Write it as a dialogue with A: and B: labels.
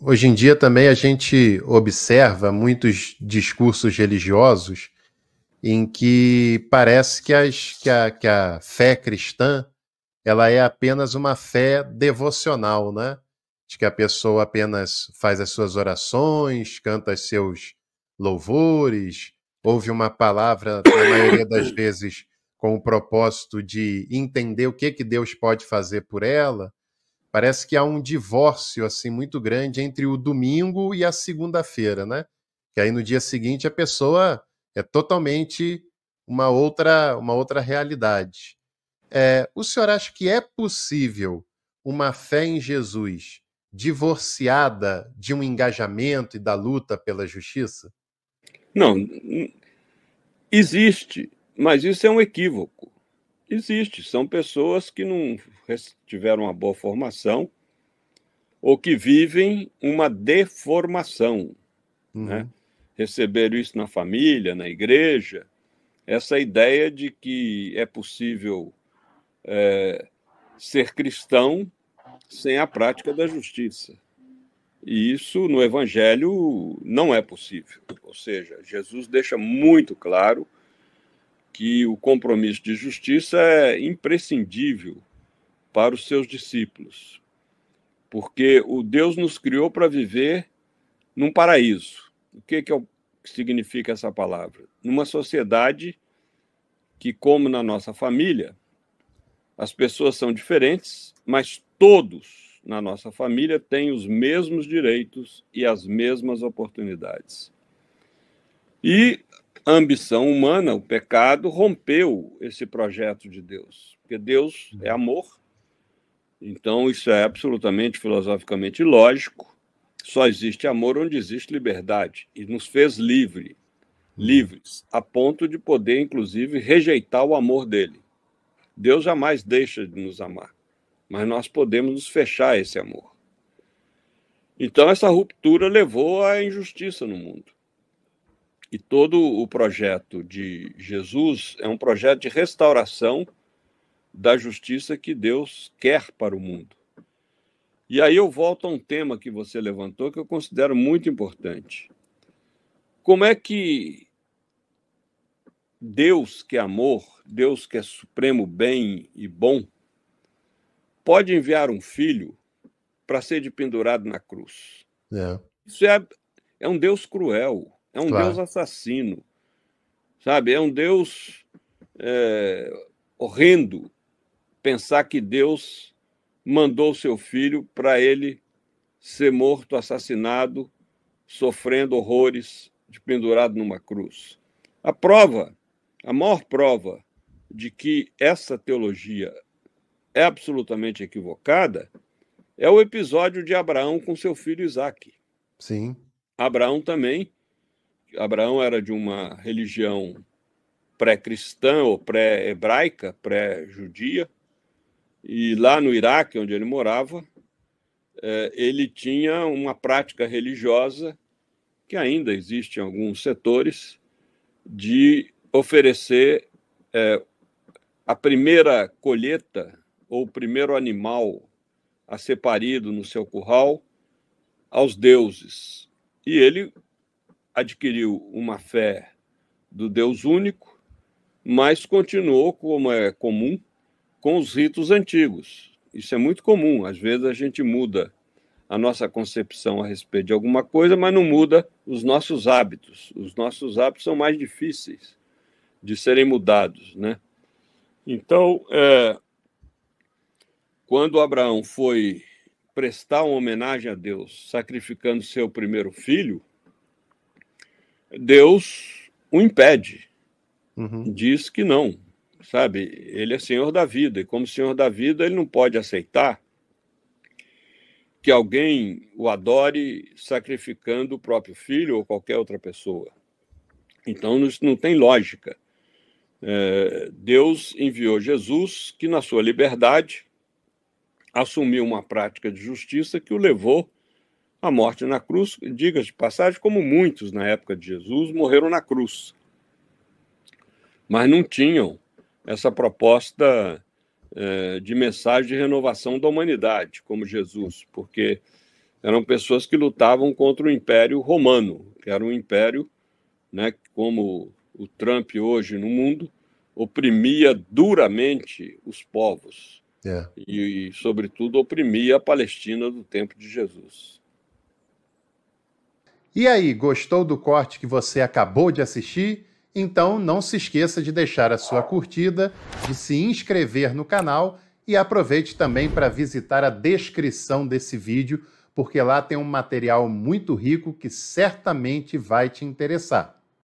A: Hoje em dia também a gente observa muitos discursos religiosos em que parece que a fé cristã ela é apenas uma fé devocional, né? De que a pessoa apenas faz as suas orações, canta os seus louvores, ouve uma palavra, na maioria das vezes, com o propósito de entender o que Deus pode fazer por ela. Parece que há um divórcio assim muito grande entre o domingo e a segunda-feira, né? Que aí no dia seguinte a pessoa é totalmente uma outra realidade. O senhor acha que é possível uma fé em Jesus divorciada de um engajamento e da luta pela justiça?
B: Não, existe, mas isso é um equívoco. Existe, são pessoas que não tiveram uma boa formação ou que vivem uma deformação, né?
A: Uhum.
B: Receberam isso na família, na igreja, essa ideia de que é possível ser cristão sem a prática da justiça. E isso no Evangelho não é possível. Ou seja, Jesus deixa muito claro que o compromisso de justiça é imprescindível para os seus discípulos, porque o Deus nos criou para viver num paraíso. O que significa essa palavra? Numa sociedade que, como na nossa família, as pessoas são diferentes, mas todos na nossa família têm os mesmos direitos e as mesmas oportunidades. E a ambição humana, o pecado, rompeu esse projeto de Deus, porque Deus é amor. Então, isso é absolutamente filosoficamente lógico. Só existe amor onde existe liberdade. E nos fez livres, a ponto de poder, inclusive, rejeitar o amor dele. Deus jamais deixa de nos amar, mas nós podemos nos fechar a esse amor. Então, essa ruptura levou à injustiça no mundo. E todo o projeto de Jesus é um projeto de restauração da justiça que Deus quer para o mundo. E aí eu volto a um tema que você levantou que eu considero muito importante. Como é que Deus, que é amor, Deus que é supremo bem e bom, pode enviar um filho para ser pendurado na cruz?
A: É,
B: Isso é um Deus cruel, é um Deus
A: claro.
B: assassino, sabe? É um Deus horrendo pensar que Deus mandou seu filho para ele ser morto, assassinado, sofrendo horrores, de pendurado numa cruz. A maior prova de que essa teologia é absolutamente equivocada é o episódio de Abraão com seu filho Isaque.
A: Sim.
B: Abraão era de uma religião pré-cristã ou pré-hebraica, pré-judia, e lá no Iraque, onde ele morava, ele tinha uma prática religiosa que ainda existe em alguns setores, de oferecer a primeira colheita ou o primeiro animal a ser parido no seu curral aos deuses. E ele adquiriu uma fé do Deus único, mas continuou, como é comum, com os ritos antigos. Isso é muito comum. Às vezes a gente muda a nossa concepção a respeito de alguma coisa, mas não muda os nossos hábitos. Os nossos hábitos são mais difíceis de serem mudados, né? Então, quando Abraão foi prestar uma homenagem a Deus, sacrificando seu primeiro filho, Deus o impede, diz que não, sabe? Ele é senhor da vida, e como senhor da vida, ele não pode aceitar que alguém o adore sacrificando o próprio filho ou qualquer outra pessoa. Então, isso não tem lógica. Deus enviou Jesus, que na sua liberdade assumiu uma prática de justiça que o levou à morte na cruz. Diga-se de passagem, como muitos na época de Jesus morreram na cruz, mas não tinham essa proposta de mensagem de renovação da humanidade, como Jesus, porque eram pessoas que lutavam contra o Império Romano, que era um império, né, como o Trump hoje no mundo, oprimia duramente os povos e, sobretudo, oprimia a Palestina do tempo de Jesus.
A: E aí, gostou do corte que você acabou de assistir? Então não se esqueça de deixar a sua curtida, de se inscrever no canal e aproveite também para visitar a descrição desse vídeo, porque lá tem um material muito rico que certamente vai te interessar.